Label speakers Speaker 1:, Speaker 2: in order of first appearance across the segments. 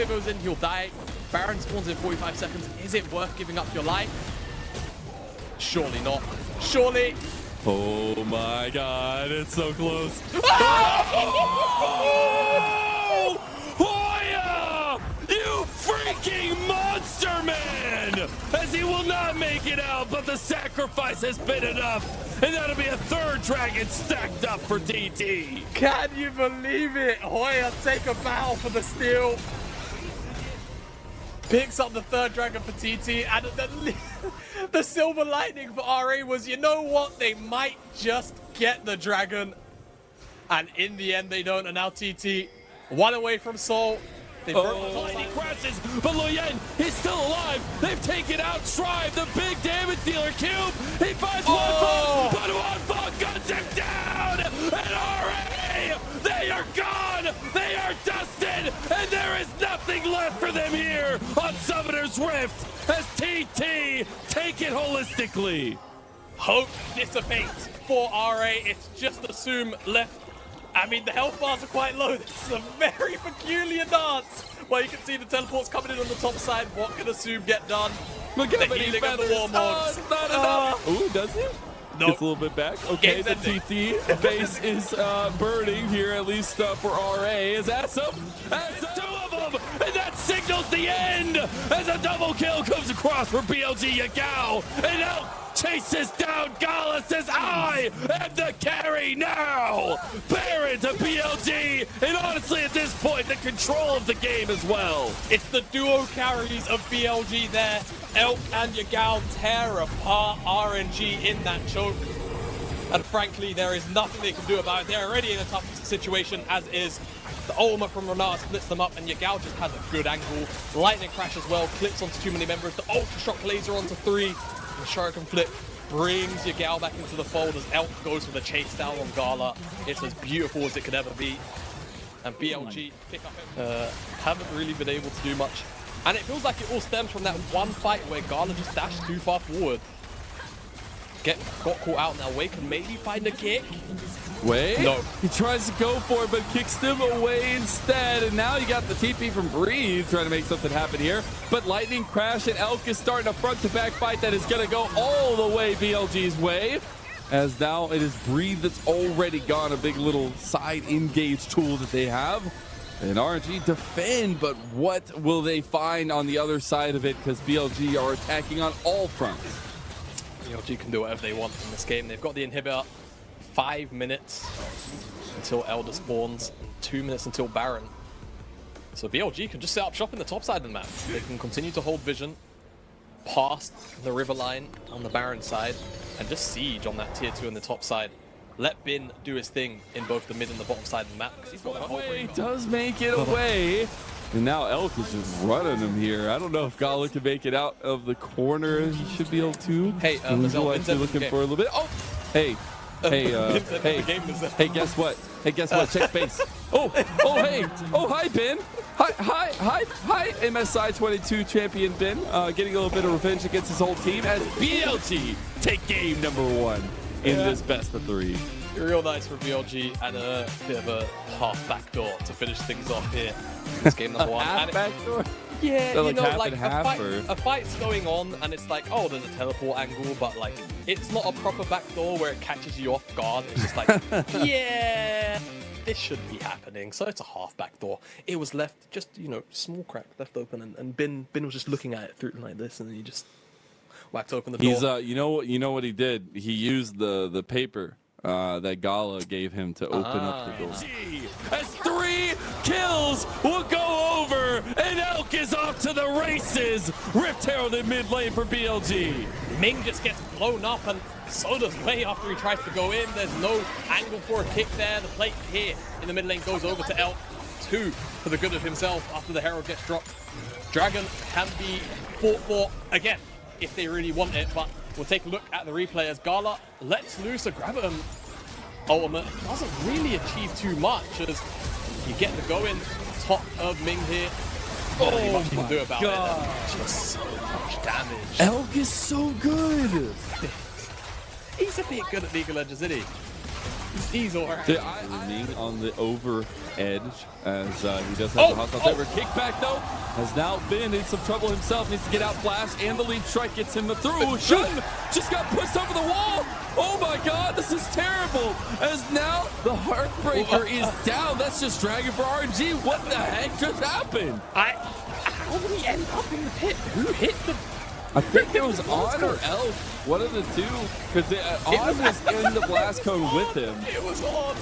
Speaker 1: goes in, he'll die. Baron spawns in 45 seconds. Is it worth giving up your life? Surely not. Surely.
Speaker 2: Oh my god, it's so close.
Speaker 1: Oh!
Speaker 2: Hoya! You freaking monster man! As he will not make it out, but the sacrifice has been enough. And that'll be a third dragon stacked up for TT.
Speaker 1: Can you believe it? Hoya take a bow for the steal. Picks up the third dragon for TT, and the silver lining for RA was, you know what? They might just get the dragon. And in the end, they don't. And now TT, one away from Seoul. He
Speaker 2: crashes, but Loyen, he's still alive. They've taken out Strive, the big damage dealer cube. He finds one fall, but one fall guns him down. And RA, they are gone. They are dusted, and there is nothing left for them here on Summoner's Rift as TT take it holistically.
Speaker 1: Hope dissipates for RA. It's just Assume left. I mean, the health bars are quite low. This is a very peculiar dance. Well, you can see the teleports coming in on the top side. What can Assume get done?
Speaker 2: Look at
Speaker 1: the healing of the Warmogs.
Speaker 2: Not enough. Ooh, does he?
Speaker 1: Nope.
Speaker 2: Gets a little bit back. Okay, the TT base is burning here, at least for RA. Is that some? That's two of them, and that signals the end as a double kill comes across for BLG Yagao, and now chases down Gala, says, I am the carry now! Baron to BLG, and honestly at this point, the control of the game as well.
Speaker 1: It's the duo carries of BLG there. Elk and Yagao tear apart RNG in that choke. And frankly, there is nothing they can do about it. They're already in a tough situation as is. The ultimate from Renata splits them up, and Yagao just has a good angle. Lightning crash as well, clips onto too many members. The ultra shock laser onto 3. The Shuriken flip brings Yagao back into the fold as Elk goes for the chase down on Gala. It's as beautiful as it could ever be. And BLG pick up haven't really been able to do much. And it feels like it all stems from that one fight where Gala just dashed too far forward. Got caught out now. Wei can maybe find a kick.
Speaker 2: Wei?
Speaker 1: No.
Speaker 2: He tries to go for it, but kicks them away instead. And now you got the TP from Breathe trying to make something happen here. But Lightning Crash and Elk is starting a front-to-back fight that is going to go all the way BLG's way. As now it is Breathe that's already gone, a big little side engage tool that they have. And RNG defend, but what will they find on the other side of it? Because BLG are attacking on all fronts.
Speaker 1: BLG can do whatever they want in this game. They've got the inhibitor. 5 minutes until Elder spawns, 2 minutes until Baron. So BLG can just set up shop in the top side of the map. They can continue to hold vision past the river line on the Baron side and just siege on that tier 2 on the top side. Let Bin do his thing in both the mid and the bottom side of the map. He's got
Speaker 2: Wei does make it away. And now Elk is just running him here. I don't know if Gala can make it out of the corner. He should be able to.
Speaker 1: Hey,
Speaker 2: looking for a little bit. Oh, hey. Hey, guess what? Hey, guess what? Check base. Hey. Oh, hi, Ben. Hi, MSI 22 champion Ben. Getting a little bit of revenge against his whole team as BLG take game number 1 in this best of 3.
Speaker 1: Real nice for BLG and a bit of a half backdoor to finish things off here. This game number 1.
Speaker 2: Half backdoor?
Speaker 1: Yeah,
Speaker 2: so
Speaker 1: you know, like
Speaker 2: half,
Speaker 1: a fight's going on and it's like, oh, there's a teleport angle, but like, it's not a proper backdoor where it catches you off guard. It's just like, yeah, this shouldn't be happening. So it's a half backdoor. It was left just, you know, small crack left open, and Bin was just looking at it through like this, and then he just whacked open the door.
Speaker 2: He's you know what he did? He used the paper that Gala gave him to open up the door. As 3 kills will go over, and Elk is off to the races. Rift Herald in mid lane for BLG.
Speaker 1: Ming just gets blown up, and so does Wei after he tries to go in. There's no angle for a kick there. The plate here in the mid lane goes over to Elk. 2 for the good of himself after the Herald gets dropped. Dragon can be fought for again if they really want it, but we'll take a look at the replay as Gala lets loose a Graviton ultimate. It doesn't really achieve too much as you get the go in top of Ming here. Not really much you can do about it. Just so much damage.
Speaker 2: Elk is so good.
Speaker 1: He's a bit good at League of Legends, isn't he? He's alright.
Speaker 2: Leaning on the over edge as he does have the hostile over. Kickback though has now been in some trouble himself. Needs to get out flash, and the leap strike gets him through. Shun just got pushed over the wall. Oh my god, this is terrible. As now the Heartbreaker is down. That's just dragging for RNG. What the heck just happened?
Speaker 1: How did he end up in the pit? Who hit the...
Speaker 2: I think it was On or Elf, one of the two, because On was in the blast cone with him.
Speaker 1: It was on.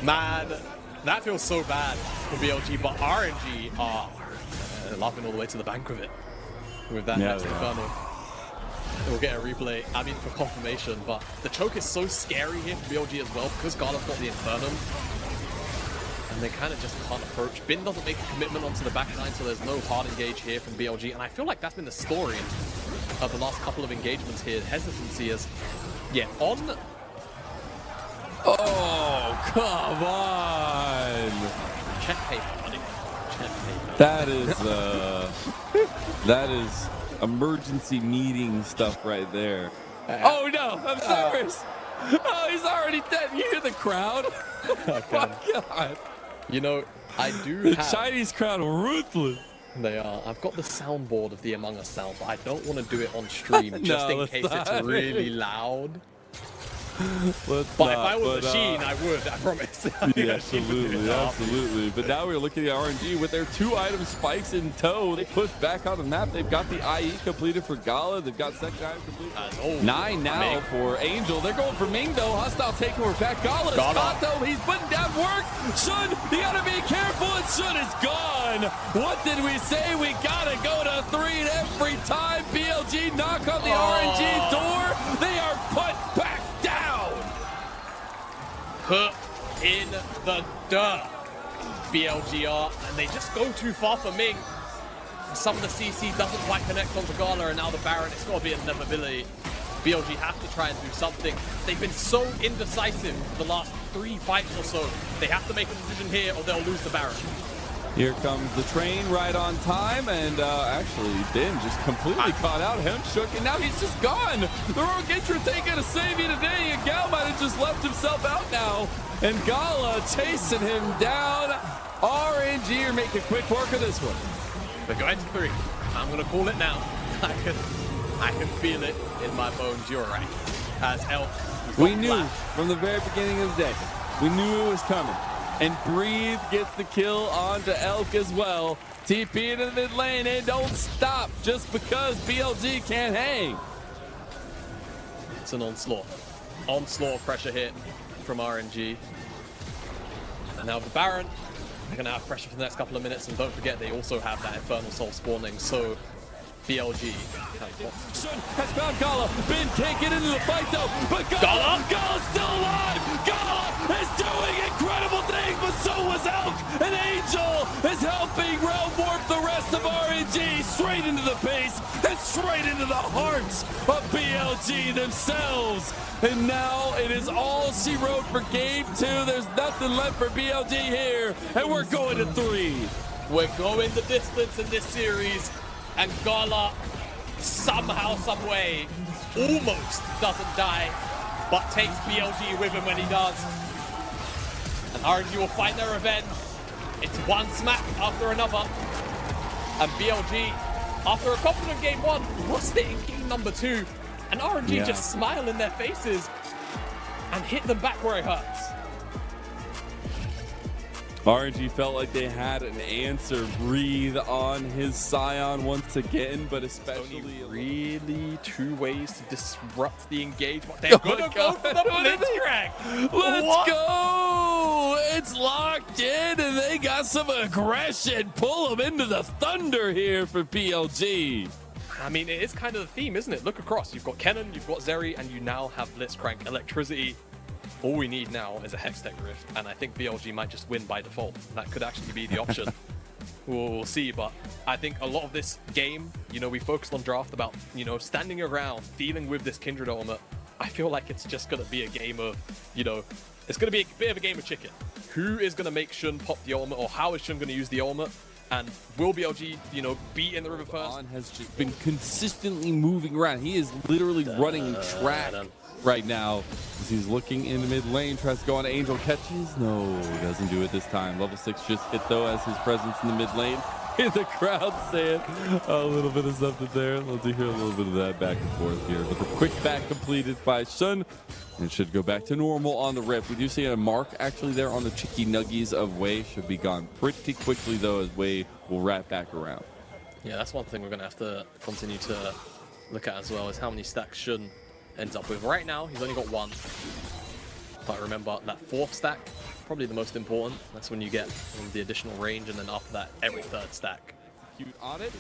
Speaker 1: Man, that feels so bad for BLG, but RNG are laughing all the way to the bank with it. With that next Inferno. We'll get a replay, I mean, for confirmation, but the choke is so scary here for BLG as well, because Gala's got the Inferno. And they kind of just can't approach. Bin doesn't make a commitment onto the backline, so there's no hard engage here from BLG. And I feel like that's been the story of the last couple of engagements here. Hesitancy is, on.
Speaker 2: Oh, come on.
Speaker 1: Check paper, buddy. Check paper.
Speaker 2: That is emergency meeting stuff right there. Oh no, I'm serious. Oh, he's already dead. You hear the crowd? Oh my god.
Speaker 1: You know, I do
Speaker 2: the Chinese crowd are ruthless.
Speaker 1: They are. I've got the soundboard of the Among Us sound, but I don't want to do it on stream just in case it's really loud. But if I was a Sheen, I would, I promise.
Speaker 2: Yeah, absolutely. But now we're looking at RNG with their 2-item spikes in tow. They push back on the map. They've got the IE completed for Gala. They've got second item completed. 9 now for Angel. They're going for Ming though. Hostile takeover back. Gala's spot though. He's putting down work. Shun, you gotta be careful. And Shun is gone. What did we say? We gotta go to 3 every time. BLG knock on the RNG door. They are put back down.
Speaker 1: Put in the dirt, BLGR, and they just go too far for Ming. Some of the CC doesn't quite connect onto Gala, and now the Baron, it's got to be an inevitability. BLG have to try and do something. They've been so indecisive the last 3 fights or so. They have to make a decision here or they'll lose the Baron.
Speaker 2: Here comes the train right on time, and actually Ben just completely caught out Hemshook, and now he's just gone. The Rogue Entrance ain't gonna save you today, and Gal might have just left himself out now. And Gala chasing him down. RNG are making quick work of this one.
Speaker 1: They're going to 3. I'm gonna call it now. I can feel it in my bones. You're right. As Elf,
Speaker 2: we knew from the very beginning of the day. We knew it was coming. And Breathe gets the kill onto Elk as well. TP into the mid lane and don't stop just because BLG can't hang.
Speaker 1: It's an onslaught. Onslaught pressure hit from RNG. And now the Baron, they're going to have pressure for the next couple of minutes. And don't forget, they also have that Infernal Soul spawning. So BLG
Speaker 2: has found Gala. Ben can't get into the fight though, but Gala's still alive. Gala is doing incredible things, but so was Elk. And Angel is helping Realm Warp the rest of RNG straight into the base and straight into the hearts of BLG themselves. And now it is all she wrote for game 2. There's nothing left for BLG here, and we're going to 3.
Speaker 1: We're going the distance in this series. And Gala, somehow, some way, almost doesn't die, but takes BLG with him when he does. And RNG will find their revenge. It's one smack after another. And BLG, after a confident game 1, lost it in game number 2. And RNG just smile in their faces and hit them back where it hurts.
Speaker 2: RNG felt like they had an answer. Breathe on his Scion once again, but especially
Speaker 1: really 2 ways to disrupt the engagement. They're gonna go for the Blitzcrank.
Speaker 2: Let's go! It's locked in, and they got some aggression. Pull them into the thunder here for PLG.
Speaker 1: I mean, it is kind of the theme, isn't it? Look across. You've got Kennen, you've got Zeri, and you now have Blitzcrank. Electricity. All we need now is a Hextech Rift, and I think BLG might just win by default. That could actually be the option. We'll see, but I think a lot of this game, you know, we focused on draft about, you know, standing around, dealing with this Kindred Ultimate. I feel like it's just going to be a game of, you know, it's going to be a bit of a game of chicken. Who is going to make Shun pop the ultimate, or how is Shun going to use the ultimate? And will BLG, you know, be in the river first?
Speaker 2: On has just been consistently moving around. He is literally running track right now as he's looking in the mid lane, tries to go on Angel, catches. No, he doesn't do it this time. Level 6 just hit though as his presence in the mid lane. In the crowd saying a little bit of something there. Let's hear a little bit of that back and forth here. But the quick back completed by Shun. And should go back to normal on the rip. We do see a mark actually there on the Chicky Nuggies of Wei. Should be gone pretty quickly though, as Wei will wrap back around.
Speaker 1: Yeah, that's one thing we're going to have to continue to look at as well, is how many stacks Shun ends up with. Right now, he's only got one. But remember, that 4th stack, probably the most important. That's when you get the additional range, and then after that, every 3rd stack.
Speaker 2: On it.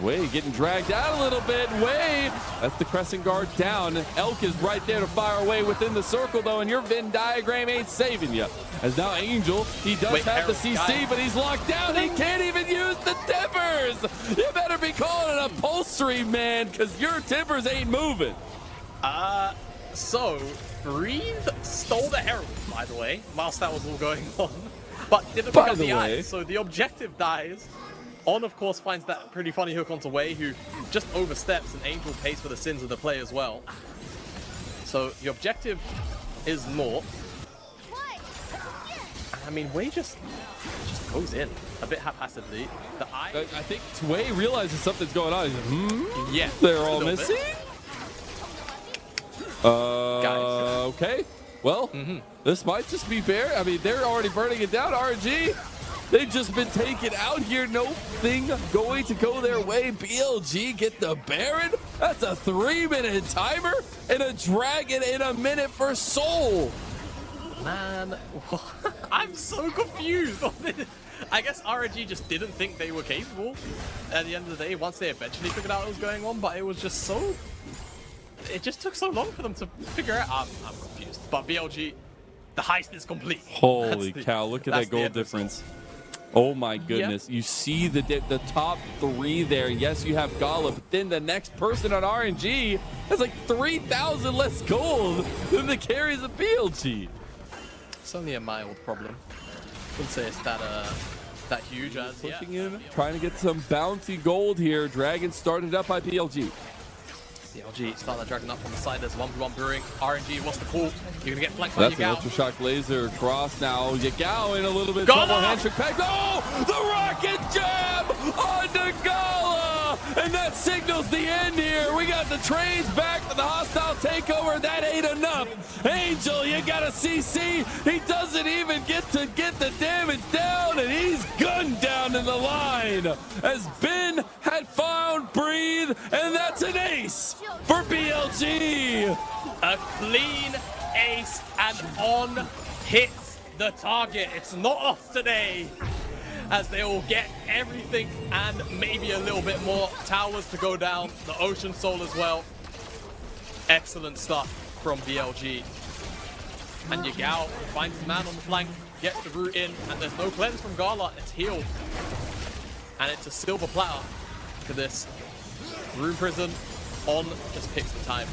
Speaker 2: Wei getting dragged out a little bit. Wei, that's the crescent guard down. Elk is right there to fire away within the circle though, and your Venn diagram ain't saving you. As now Angel, he does have the CC, but he's locked down. He can't even use the timbers. You better be calling it upholstery, man, because your timbers ain't moving.
Speaker 1: So Breathe stole the Herald, by the way, whilst that was all going on, but didn't pick up the eye. So the objective dies. On, of course, finds that pretty funny hook onto Wei, who just oversteps, and Angel pays for the sins of the play as well. So the objective is naught. I mean, Wei just goes in a bit haphazardly. The eye.
Speaker 2: I think Wei realizes something's going on. He's
Speaker 1: Yeah,
Speaker 2: they're all missing. Okay. Well, this might just be fair. I mean, they're already burning it down. RNG. They've just been taken out here. Nothing going to go their way. BLG get the Baron. That's a 3-minute timer and a dragon in a minute for Soul.
Speaker 1: Man, I'm so confused on this. I guess RNG just didn't think they were capable at the end of the day once they eventually figured out what was going on, but it was just so... It just took so long for them to figure out. I'm confused. But BLG, the heist is complete.
Speaker 2: Holy cow, look at that goal difference. Oh my goodness. Yep. You see the top 3 there. Yes, you have Gala, but then the next person on RNG has like 3,000 less gold than the carries of BLG.
Speaker 1: It's only a mild problem. Wouldn't say it's that huge as
Speaker 2: pushing in, trying to get some bounty gold here. Dragon started up by BLG.
Speaker 1: BLG start that dragon up on the side. There's 1v1 brewing. RNG, what's the pull? You're gonna get flanked by
Speaker 2: That's an ultra shock laser across now. Yagao in a little bit
Speaker 1: Gala!
Speaker 2: trouble. Handshake pack. Oh, the rocket jab onto Gala, and that signals the end here. We got the trains back to the hostile takeover. That ain't enough. Angel, you got a CC. He doesn't even get to get the damage down, and he's gunned down in the line as Ben had found Breathe, and that's an ace for BLG.
Speaker 1: A clean ace and on hits the target. It's not off today, as they will get everything and maybe a little bit more. Towers to go down, the Ocean Soul as well. Excellent stuff from BLG. And Yagao finds his man on the flank, gets the root in, and there's no cleanse from Gala. It's healed. And it's a silver platter for this. Rune Prison on just picks the time.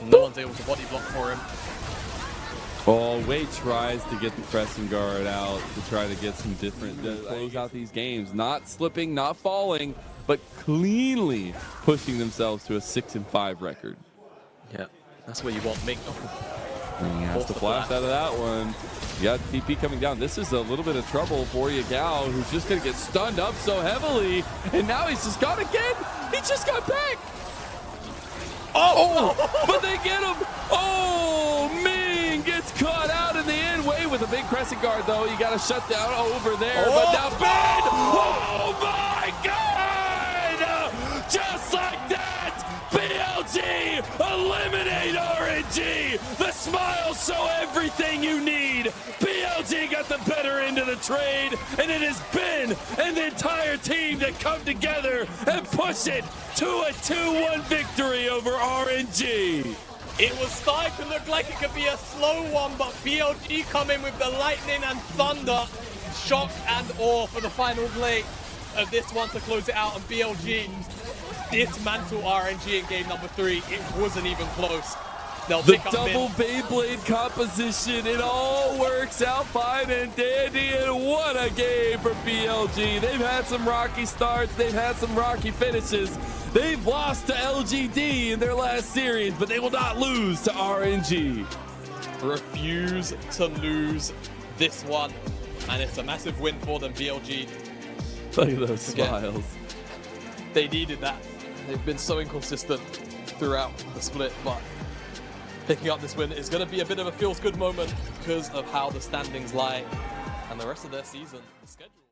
Speaker 1: No one's able to body block for him.
Speaker 2: Oh, Wei tries to get the crescent guard out to try to get some different close out these games. Not slipping, not falling, but cleanly pushing themselves to a 6-5 record.
Speaker 1: Yeah, that's where you want Ming.
Speaker 2: And he has to flash out of that one. You got TP coming down. This is a little bit of trouble for Yagao, who's just going to get stunned up so heavily. And now he's just gone again. He just got back. Oh, but they get him. Oh, Ming gets caught out in the end. Wei with a big crescent guard, though. You got to shut down over there. But now Ben. Oh, my God. Just like that, BLG eliminate RNG. The smile show everything you need. BLG got the better end of the trade, and it has Ben and the entire team that come together and push it to a 2-1 victory over RNG.
Speaker 1: It was starting to look like it could be a slow one, but BLG come in with the lightning and thunder, shock and awe for the final play of this one to close it out. And BLG dismantle RNG in game number 3. It wasn't even close. They'll
Speaker 2: The
Speaker 1: pick up
Speaker 2: double
Speaker 1: mid.
Speaker 2: Beyblade composition, it all works out fine and dandy, and what a game for BLG. They've had some rocky starts, they've had some rocky finishes. They've lost to LGD in their last series, but they will not lose to RNG.
Speaker 1: Refuse to lose this one, and it's a massive win for them, BLG.
Speaker 2: Look at those smiles.
Speaker 1: They needed that. They've been so inconsistent throughout the split, but picking up this win is going to be a bit of a feels-good moment because of how the standings lie and the rest of their season, the schedule.